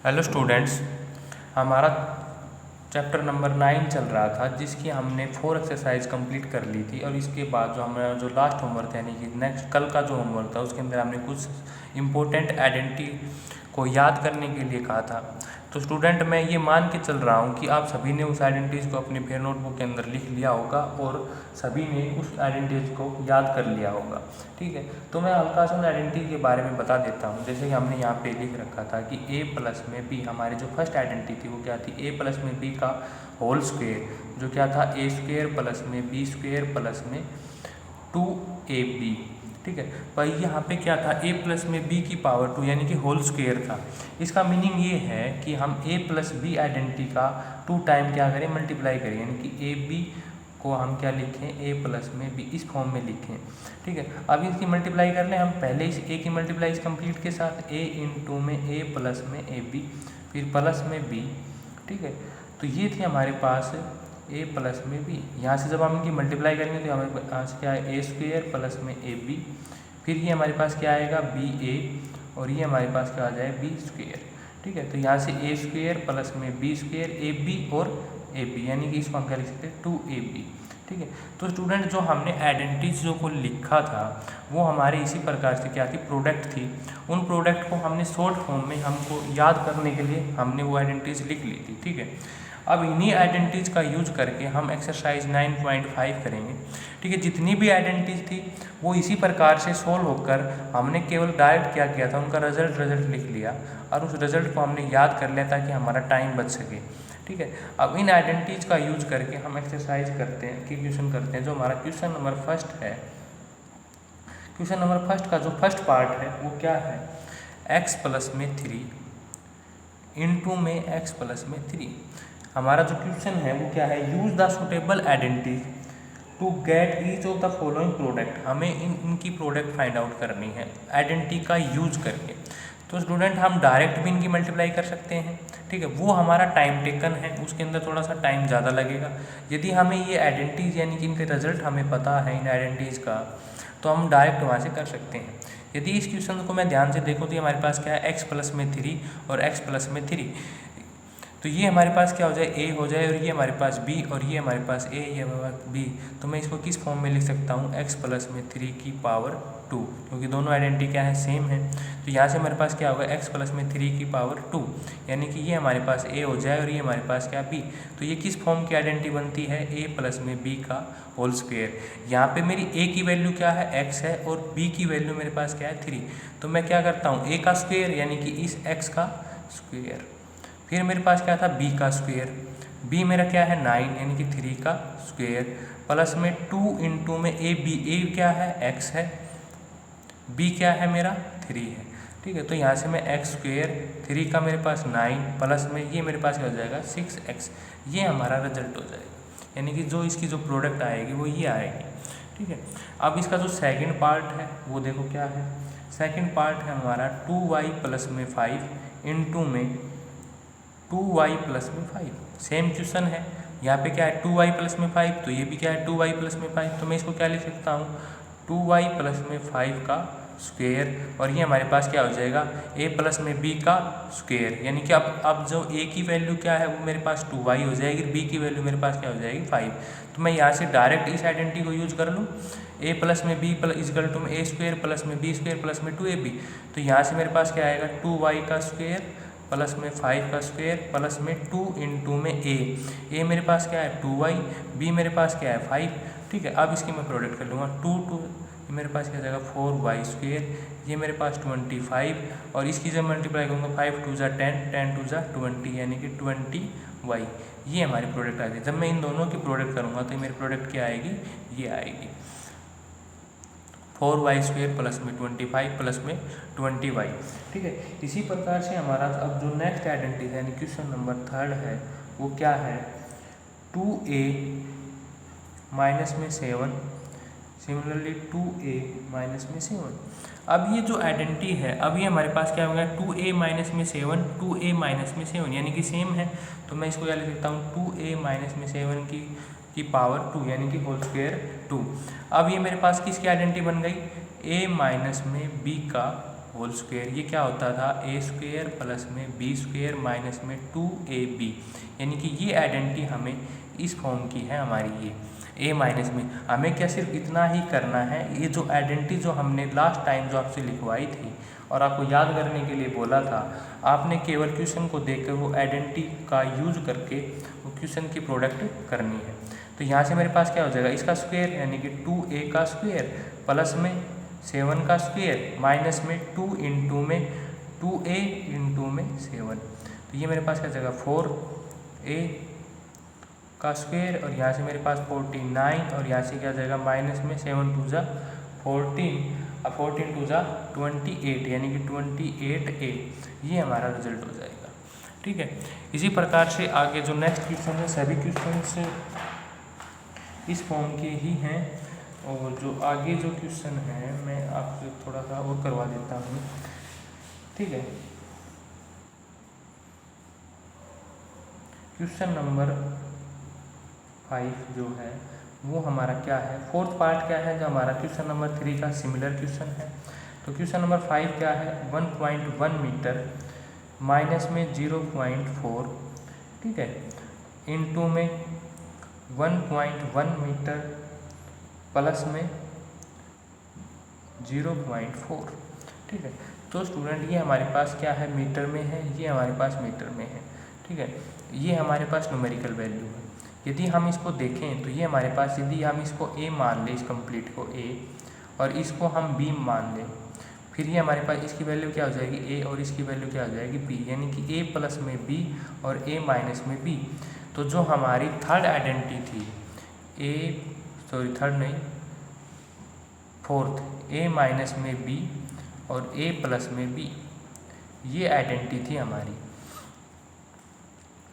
Hello students, हमारा chapter number 9 चल रहा था जिसकी हमने 4 एक्सरसाइज कंप्लीट कर ली थी। और इसके बाद जो हमारा जो लास्ट होमवर्क यानी कि नेक्स्ट कल का जो होमवर्क था उसके अंदर हमने कुछ इम्पोर्टेंट आइडेंटिटी को याद करने के लिए कहा था। तो स्टूडेंट मैं ये मान के चल रहा हूँ कि आप सभी ने उस आइडेंटिटीज़ को अपने फेयर नोटबुक के अंदर लिख लिया होगा और सभी ने उस आइडेंटिटीज़ को याद कर लिया होगा। ठीक है, तो मैं हल्का सा उन आइडेंटिटी के बारे में बता देता हूँ। जैसे कि हमने यहाँ पे लिख रखा था कि a प्लस में b, हमारी जो फर्स्ट आइडेंटिटी थी वो क्या थी, a प्लस में b का होल स्क्वेयर, जो क्या था a स्क्वेयर प्लस में b स्क्वेयर प्लस में 2ab। ठीक है, पर यहाँ पे क्या था, a प्लस में b की पावर 2 यानी कि होल स्क्वेयर था। इसका मीनिंग ये है कि हम a प्लस बी आइडेंटिटी का 2 टाइम क्या करें, मल्टीप्लाई करें, यानी कि ab को हम क्या लिखें, a प्लस में b इस फॉर्म में लिखें। ठीक है, अब इसकी मल्टीप्लाई कर लें हम पहले इस a की मल्टीप्लाई इस कंप्लीट के साथ, a इंटू में a प्लस में ab फिर प्लस में b। ठीक है, तो ये थी हमारे पास a प्लस में b। यहाँ से जब हम इनकी मल्टीप्लाई करेंगे तो हमारे पास क्या है, a स्क्वेयर प्लस में ab, फिर ये हमारे पास क्या आएगा ba, और ये हमारे पास क्या आ जाए b स्क्वेयर। ठीक है, तो यहाँ से a स्क्वेयर प्लस में b स्क्वेयर ab और ab, यानी कि इसको हम क्या लिख सकते हैं 2ab। ठीक है, तो स्टूडेंट जो हमने आइडेंटिटीज जो को लिखा था वो हमारे इसी प्रकार से क्या थी, प्रोडक्ट थी। उन प्रोडक्ट को हमने शॉर्ट फॉर्म में हमको याद करने के लिए हमने वो आइडेंटिटीज लिख ली थी। ठीक है, अब इन्हीं आइडेंटिटीज का यूज करके हम एक्सरसाइज 9.5 करेंगे। ठीक है, जितनी भी आइडेंटिटीज थी वो इसी प्रकार से सोल्व होकर हमने केवल डायरेक्ट क्या किया था, उनका रिजल्ट लिख लिया और उस रिजल्ट को हमने याद कर लिया ताकि हमारा टाइम बच सके। ठीक है, अब इन आइडेंटिटीज का यूज करके हम एक्सरसाइज करते हैं कि क्वेश्चन करते हैं। जो हमारा क्वेश्चन नंबर फर्स्ट है, क्वेश्चन नंबर फर्स्ट का जो फर्स्ट पार्ट है वो क्या है, x प्लस में 3 इंटू में x प्लस में 3। हमारा जो क्वेश्चन है वो क्या है, use the suitable identity to get each of the following product. हमें इनकी प्रोडक्ट फाइंड आउट करनी है आइडेंटिटी का यूज करके। तो स्टूडेंट हम डायरेक्ट भी इनकी मल्टीप्लाई कर सकते हैं। ठीक है, वो हमारा टाइम टेकन है, उसके अंदर थोड़ा सा टाइम ज़्यादा लगेगा। यदि हमें ये आइडेंटिटीज यानी कि इनके रिजल्ट हमें पता है इन आइडेंटिटीज़ का, तो हम डायरेक्ट वहाँ से कर सकते हैं। यदि इस क्वेश्चन को मैं ध्यान से देखूँ तो ये हमारे पास क्या है, x प्लस में 3 और x प्लस में 3। तो ये हमारे पास क्या हो जाए, a हो जाए, और ये हमारे पास b, और ये हमारे पास a, ये हमारे पास b। तो मैं इसको किस फॉर्म में लिख सकता हूँ, x प्लस में 3 की पावर 2, क्योंकि दोनों आइडेंटिटी क्या है, सेम है। तो यहाँ से हमारे पास क्या होगा, x प्लस में 3 की पावर 2, यानी कि ये हमारे पास a हो जाए और ये हमारे पास क्या b। तो ये किस फॉर्म की आइडेंटिटी बनती है, a प्लस में b का होल स्क्वेयर। यहाँ पे मेरी a की वैल्यू क्या है, x है, और b की वैल्यू मेरे पास क्या है, 3। तो मैं क्या करता हूँ, a का स्क्वेयर यानी कि इस x का स्क्वेयर, फिर मेरे पास क्या था, b का स्क्वेयर, b मेरा क्या है 9 यानी कि 3 का स्क्वेयर, प्लस में 2 इंटू में a क्या है, x है, b क्या है मेरा 3 है। ठीक है, तो यहाँ से मैं x स्क्वेयर 3 का मेरे पास 9 प्लस में ये मेरे पास क्या हो जाएगा 6x, ये हमारा रिजल्ट हो जाएगा। यानी कि जो इसकी जो प्रोडक्ट आएगी वो ये आएगी। ठीक है, अब इसका जो सेकंड पार्ट है वो देखो क्या है, सेकंड पार्ट है हमारा 2y प्लस में 5 इंटू में 2y प्लस में 5। सेम क्वेश्चन है, यहाँ पे क्या है 2y प्लस में 5, तो ये भी क्या है 2y प्लस में 5। तो मैं इसको क्या लिख सकता हूँ, 2y प्लस में 5 का स्क्वेयर, और ये हमारे पास क्या हो जाएगा, a प्लस में b का स्क्वेयर, यानी कि अब जो a की वैल्यू क्या है वो मेरे पास 2y हो जाएगी, b की वैल्यू मेरे पास क्या हो जाएगी 5। तो मैं यहाँ से डायरेक्ट इस आइडेंटिटी को यूज कर लूँ, a प्लस में b प्लस इजकल टू में a स्क्वेयर प्लस में b स्क्वेयर प्लस में 2ab। तो यहाँ से मेरे पास क्या आएगा, 2y का स्क्वेयर प्लस में 5 का स्क्वेयर प्लस में 2 इंटू में a मेरे पास क्या है 2y, b मेरे पास क्या है 5। ठीक है, अब इसकी मैं प्रोडक्ट कर लूँगा, 2 ये मेरे पास क्या जाएगा 4y स्क्वेयर, ये मेरे पास 25, और इसकी जब मल्टीप्लाई करूँगा 5 2 ज़ा 10, 10 2 ज़ा 20, यानी कि 20y, ये हमारी प्रोडक्ट आ गई। जब मैं इन दोनों की प्रोडक्ट करूँगा तो मेरी प्रोडक्ट क्या आएगी, ये आएगी 4y स्क्वेयर प्लस में 25 प्लस में 20y। ठीक है, इसी प्रकार से हमारा अब जो नेक्स्ट आइडेंटिटी है यानी क्वेश्चन नंबर थर्ड है वो क्या है, 2a माइनस में 7, सिमिलरली 2a माइनस में 7। अब ये जो आइडेंटिटी है, अब ये हमारे पास क्या होगा, 2a माइनस में 7, 2a माइनस में 7 यानी कि सेम है। तो मैं इसको क्या लिख सकता हूँ, 2a माइनस में 7 की पावर 2 यानी कि होल स्क्वेयर 2। अब ये मेरे पास किसकी आइडेंटिटी बन गई, a माइनस में b का होल स्क्वायर, ये क्या होता था ए स्क्वायर प्लस में बी स्क्वायर माइनस में 2ab, यानी कि ये आइडेंटिटी हमें इस फॉर्म की है हमारी ये ए माइनस में। हमें क्या सिर्फ इतना ही करना है, ये जो आइडेंटिटी जो हमने लास्ट टाइम जो आपसे लिखवाई थी और आपको याद करने के लिए बोला था, आपने केवल क्वेश्चन को देखकर वो आइडेंटिटी का यूज करके वो क्वेश्चन की प्रोडक्ट करनी है। तो यहाँ से मेरे पास क्या हो जाएगा, इसका स्क्वायर यानी कि 2a का स्क्वायर प्लस में 7 का स्क्वायर माइनस में 2 इंटू में 2a इंटू में 7, तो ये मेरे पास क्या जाएगा 4a का स्क्वायर और यहाँ से मेरे पास 49 और यहाँ से क्या जाएगा माइनस में 7 टू ज़ा 14 और 14 टू ज़ा 28 यानी कि 28a, ये हमारा रिजल्ट हो जाएगा। ठीक है, इसी प्रकार से आगे जो नेक्स्ट क्वेश्चन है सभी क्वेश्चन इस फॉर्म के ही हैं और जो आगे जो क्वेश्चन है मैं आपसे थोड़ा सा और करवा देता हूँ। ठीक है, क्वेश्चन नंबर 5 जो है वो हमारा क्या है, फोर्थ पार्ट क्या है जो हमारा क्वेश्चन नंबर 3 का सिमिलर क्वेश्चन है। तो क्वेश्चन नंबर 5 क्या है, 1.1 मीटर माइनस में 0.4, ठीक है, इंटू में 1.1 मीटर प्लस में 0.4। ठीक है, तो स्टूडेंट ये हमारे पास क्या है मीटर में है, ये हमारे पास मीटर में है। ठीक है, ये हमारे पास न्यूमेरिकल वैल्यू है। यदि हम इसको देखें तो ये हमारे पास, यदि हम इसको a मान लें, इस कंप्लीट को a और इसको हम b मान लें, फिर ये हमारे पास इसकी वैल्यू क्या हो जाएगी a और इसकी वैल्यू क्या हो जाएगी b, यानी कि a प्लस में b और a माइनस में b। तो जो हमारी थर्ड आइडेंटिटी थी थर्ड नहीं फोर्थ, a माइनस में b और a प्लस में b, ये आइडेंटिटी थी हमारी।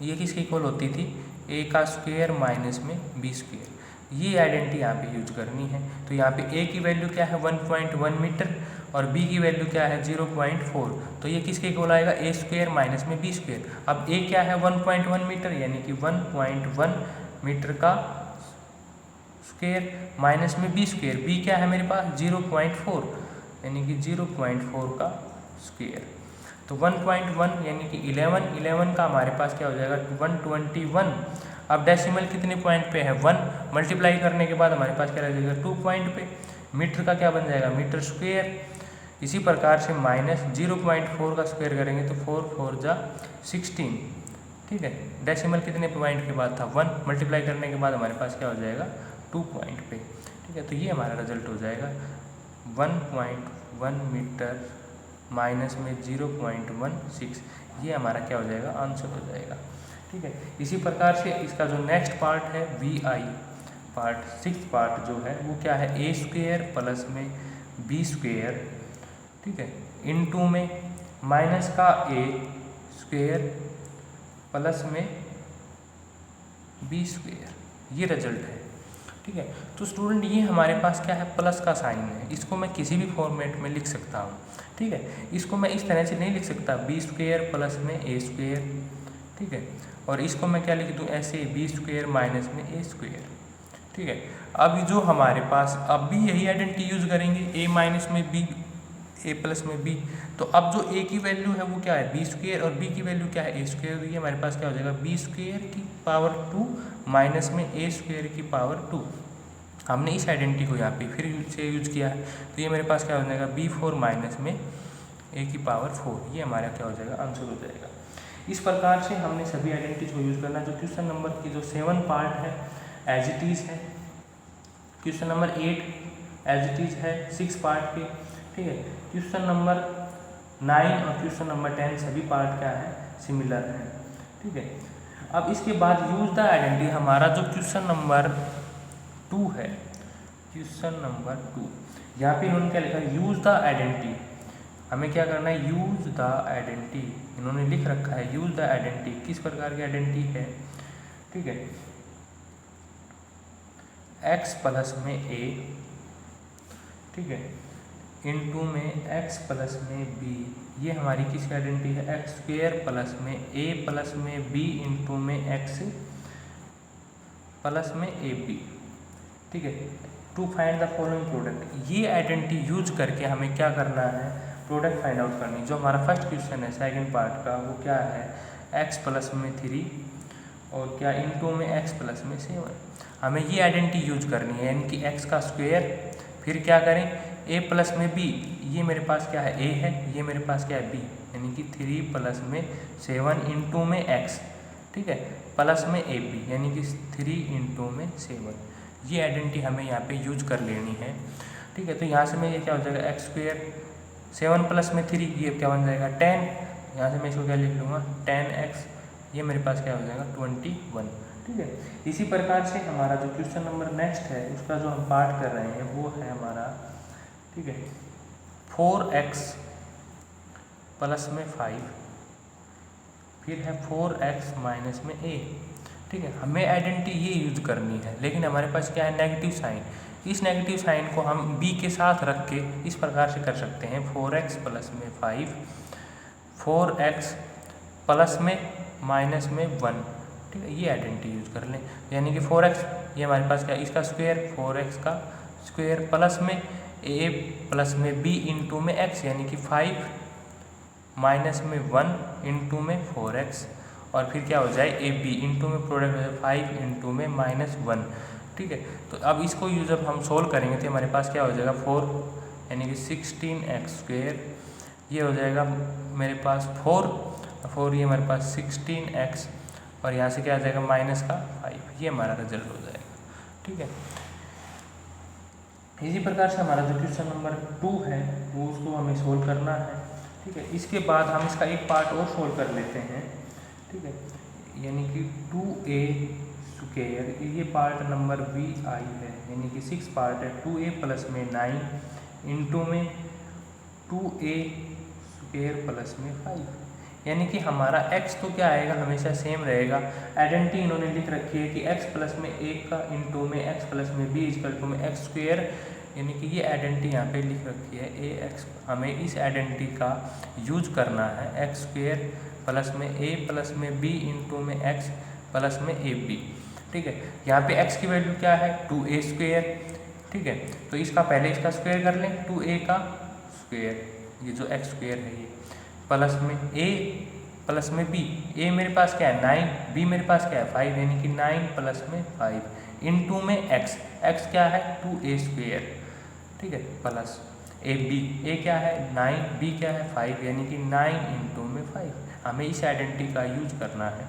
ये किसके इक्वल होती थी, a का स्क्वायर माइनस में b स्क्वायर। ये आइडेंटिटी यहाँ पे यूज करनी है। तो यहाँ पे a की वैल्यू क्या है 1.1 मीटर और b की वैल्यू क्या है 0.4, तो ये किसके इक्वल आएगा a स्क्वायर माइनस में b स्क्वायर। अब a क्या है 1.1 मीटर यानी कि 1.1 मीटर का स्क्वायर माइनस में b स्क्वायर, b क्या है मेरे पास 0.4 यानी कि 0.4 का स्क्वायर। तो 1.1 यानी कि 11 का हमारे पास क्या हो जाएगा 121। अब डेसिमल कितने पॉइंट पे है 1, मल्टीप्लाई करने के बाद हमारे पास क्या रह जाएगा 2 पॉइंट पे। मीटर का क्या बन जाएगा मीटर स्क्वायर। इसी प्रकार से माइनस 0.4 का स्क्वायर करेंगे तो 4 4 जा 16। ठीक है, डेसिमल कितने पॉइंट के बाद था 1, मल्टीप्लाई करने के बाद हमारे पास क्या हो जाएगा 2 पॉइंट पे। ठीक है, तो ये हमारा रिजल्ट हो जाएगा 1.1 मीटर माइनस में 0.16, ये हमारा क्या हो जाएगा आंसर हो जाएगा। ठीक है, इसी प्रकार से इसका जो नेक्स्ट पार्ट है VI पार्ट, 6th पार्ट जो है वो क्या है a स्क्वायर प्लस में b स्क्वायर, ठीक है, इनटू में माइनस का a स्क्वायर प्लस में b स्क्वायर, ये रिजल्ट है। ठीक है, तो स्टूडेंट ये हमारे पास क्या है प्लस का साइन है, इसको मैं किसी भी फॉर्मेट में लिख सकता हूँ। ठीक है, इसको मैं इस तरह से नहीं लिख सकता b स्क्वायर प्लस में a स्क्वायर, ठीक है, और इसको मैं क्या लिख दूँ ऐसे b स्क्वायर माइनस में a स्क्वायर। ठीक है, अब जो हमारे पास अब भी यही आइडेंटिटी यूज करेंगे a माइनस में b a प्लस में b। तो अब जो a की वैल्यू है वो क्या है b स्क्वायर और b की वैल्यू क्या है a स्क्वायर, तो ये हमारे पास क्या हो जाएगा b स्क्वायर की पावर 2 माइनस में a स्क्वायर की पावर 2। हमने इस आइडेंटिटी को यहाँ पे फिर से यूज किया है, तो ये मेरे पास क्या हो जाएगा b4 माइनस में a की पावर 4, ये हमारा क्या हो जाएगा आंसर हो जाएगा। इस प्रकार से हमने सभी आइडेंटिटीज को यूज करना। जो क्वेश्चन नंबर की जो 7 पार्ट है एज इट इज है, question number 8 as it is है 6 पार्ट के। ठीक है, क्वेश्चन नंबर 9 और क्वेश्चन नंबर 10 सभी पार्ट क्या है सिमिलर है। ठीक है, अब इसके बाद यूज द आइडेंटिटी, हमारा जो क्वेश्चन नंबर 2 है, क्वेश्चन नंबर 2 यहाँ पे इन्होंने क्या लिखा है यूज द आइडेंटिटी। हमें क्या करना है यूज द आइडेंटिटी, इन्होंने लिख रखा है यूज द आइडेंटिटी, किस प्रकार की आइडेंटिटी है। ठीक है, x प्लस में a, ठीक है, इनटू में x प्लस में b, ये हमारी किस आइडेंटिटी है x स्क्वायर प्लस में a प्लस में b इंटू में x प्लस में ab। ठीक है, to find the following product, ये आइडेंटिटी यूज करके हमें क्या करना है प्रोडक्ट फाइंड आउट करनी। जो हमारा फर्स्ट क्वेश्चन है सेकंड पार्ट का, वो क्या है, x प्लस में 3 और क्या इनटू में x प्लस में 7। हमें ये आइडेंटिटी यूज करनी है, यानी कि x का स्क्वायर, फिर क्या करें a प्लस में b, ये मेरे पास क्या है a है, ये मेरे पास क्या है b, यानी कि 3 प्लस में 7 इंटू में x, ठीक है, प्लस में ab, यानी कि 3 इंटू में 7। ये आइडेंटिटी हमें यहाँ पे यूज कर लेनी है, ठीक है। तो यहाँ से मैं ये क्या हो जाएगा एक्स स्क्वायर 7 प्लस में 3, ये क्या बन जाएगा 10, यहाँ से मैं इसको क्या लिख लूँगा 10x, ये मेरे पास क्या हो जाएगा 21, ठीक है। इसी प्रकार से हमारा जो क्वेश्चन नंबर नेक्स्ट है उसका जो हम पार्ट कर रहे हैं वो है हमारा, ठीक है, 4x प्लस में 5, फिर है 4x माइनस में a, ठीक है। हमें आइडेंटिटी ये यूज करनी है, लेकिन हमारे पास क्या है नेगेटिव साइन। इस नेगेटिव साइन को हम b के साथ रख के इस प्रकार से कर सकते हैं 4x प्लस में 5, 4x प्लस में माइनस में 1, ठीक है। ये आइडेंटिटी यूज कर लें, यानी कि 4x ये हमारे पास क्या है इसका स्क्वायर, 4x का स्क्वायर प्लस में a प्लस में b इंटू में x, यानी कि 5 माइनस में 1 इंटू में 4x, और फिर क्या हो जाए ए बी इंटू में प्रोडक्ट हो जाए 5 इंटू में -1, ठीक है। तो अब इसको जब हम सोल्व करेंगे तो हमारे पास क्या हो जाएगा 4, यानी कि 16x स्क्वायर, ये हो जाएगा मेरे पास 4 ये हमारे पास 16x, और यहाँ से क्या आ जाएगा माइनस का 5, ये हमारा रिजल्ट हो जाएगा, ठीक है। इसी प्रकार से हमारा जो क्वेश्चन नंबर 2 है वो उसको हमें सोल्व करना है, ठीक है। इसके बाद हम इसका एक पार्ट और सोल्व कर लेते हैं, ठीक है, यानी कि 2a स्क्वायर, ये पार्ट नंबर बी आई है, यानी कि 6 पार्ट है, 2a प्लस में 9 इंटू में 2a स्क्वायर प्लस में 5, यानी कि हमारा x तो क्या आएगा हमेशा सेम रहेगा। आइडेंटिटी इन्होंने लिख रखी है कि x प्लस में 1 का इंटू में x प्लस में b इक्वल टू में x स्क्वायर, यानी कि ये आइडेंटिटी यहाँ पे लिख रखी है ax। हमें इस आइडेंटिटी का यूज करना है x स्क्वायर प्लस में a प्लस में b इंटू में x प्लस में ab, ठीक है। यहाँ पे x की वैल्यू क्या है 2a स्क्वायर, ठीक है। तो इसका पहले इसका स्क्वायर कर लें 2a का स्क्वायर, ये जो x स्क्वायर है ये, प्लस में a प्लस में b, a मेरे पास क्या है 9, b मेरे पास क्या है 5, यानी कि 9 प्लस में 5 इंटू में x, x क्या है 2a स्क्वायर, ठीक है, प्लस a क्या है 9, b क्या है 5, यानी कि 9 इंटू में 5। हमें इस आइडेंटिटी का यूज करना है,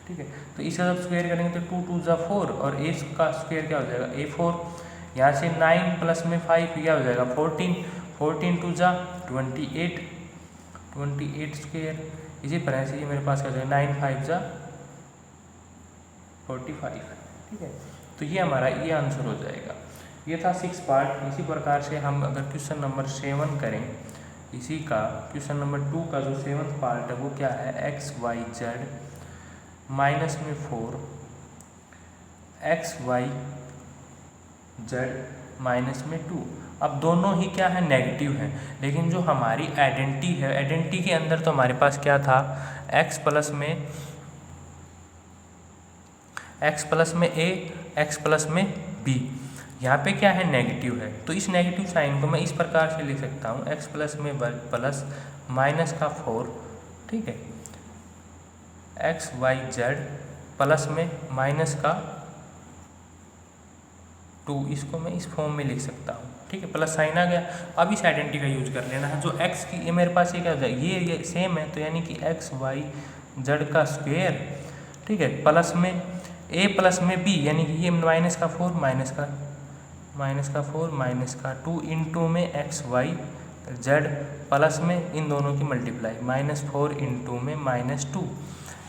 ठीक है। तो इसका जब स्क्वायर करेंगे तो 2 2 जा 4, और a का स्क्वायर क्या हो जाएगा a4, यहाँ से 9 प्लस में 5 क्या हो जाएगा 14, 14 2 जा 28 स्क्वायर। इसी तरह से ये मेरे पास क्या हो जाएगा 9 5 जा 45, ठीक है। तो ये हमारा ये आंसर हो जाएगा। ये था 6 पार्ट। इसी प्रकार से हम अगर क्वेश्चन नंबर 7 करें, इसी का क्वेश्चन नंबर 2 का जो 7th पार्ट है वो क्या है x y z माइनस में 4 x y z माइनस में 2। अब दोनों ही क्या है नेगेटिव है, लेकिन जो हमारी आइडेंटिटी है, आइडेंटिटी के अंदर तो हमारे पास क्या था x प्लस में a x प्लस में b, यहाँ पे क्या है नेगेटिव है। तो इस नेगेटिव साइन को मैं इस प्रकार से लिख सकता हूँ x प्लस में प्लस माइनस का 4, ठीक है, x y z प्लस में माइनस का 2, इसको मैं इस फॉर्म में लिख सकता हूँ, ठीक है, प्लस साइन आ गया। अब इस आइडेंटिटी का यूज कर लेना है। जो x की ये मेरे पास ये क्या हो जाएगा ये सेम है, तो यानी कि x y z का स्क्वायर, ठीक है, प्लस में a प्लस में b, यानी कि ये माइनस का 4 माइनस का 2 इंटू में x y z प्लस में इन दोनों की मल्टीप्लाई -4 इंटू में -2,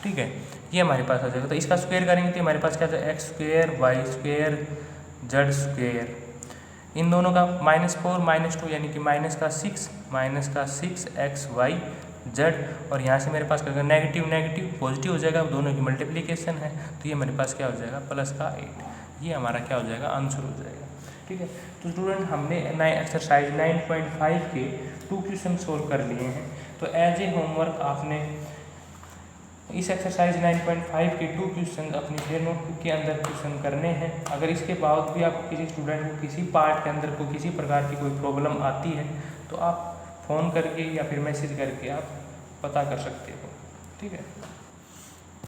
ठीक है, ये हमारे पास आ जाएगा। तो इसका स्क्वायर करेंगे तो हमारे पास क्या था x square y square z square, इन दोनों का -4 -2 यानी कि माइनस का 6 x y z, और यहाँ से मेरे पास क्या होगा नेगेटिव पॉजिटिव हो जाएगा, दोनों की मल्टीप्लिकेशन है, तो ये मेरे पास क्या हो जाएगा प्लस का 8। ये हमारा क्या हो जाएगा आंसर हो जाएगा, ठीक है। तो स्टूडेंट हमने एक्सरसाइज 9.5 के 2 क्वेश्चन सोल्व कर लिए हैं। तो एज ए होमवर्क आपने इस एक्सरसाइज 9.5 के 2 क्वेश्चन अपनी फेयर नोटबुक के अंदर क्वेश्चन करने हैं। अगर इसके बाद भी आपको किसी स्टूडेंट को किसी पार्ट के अंदर को किसी प्रकार की कोई प्रॉब्लम आती है तो आप फ़ोन करके या फिर मैसेज करके आप पता कर सकते हो। ठीक है।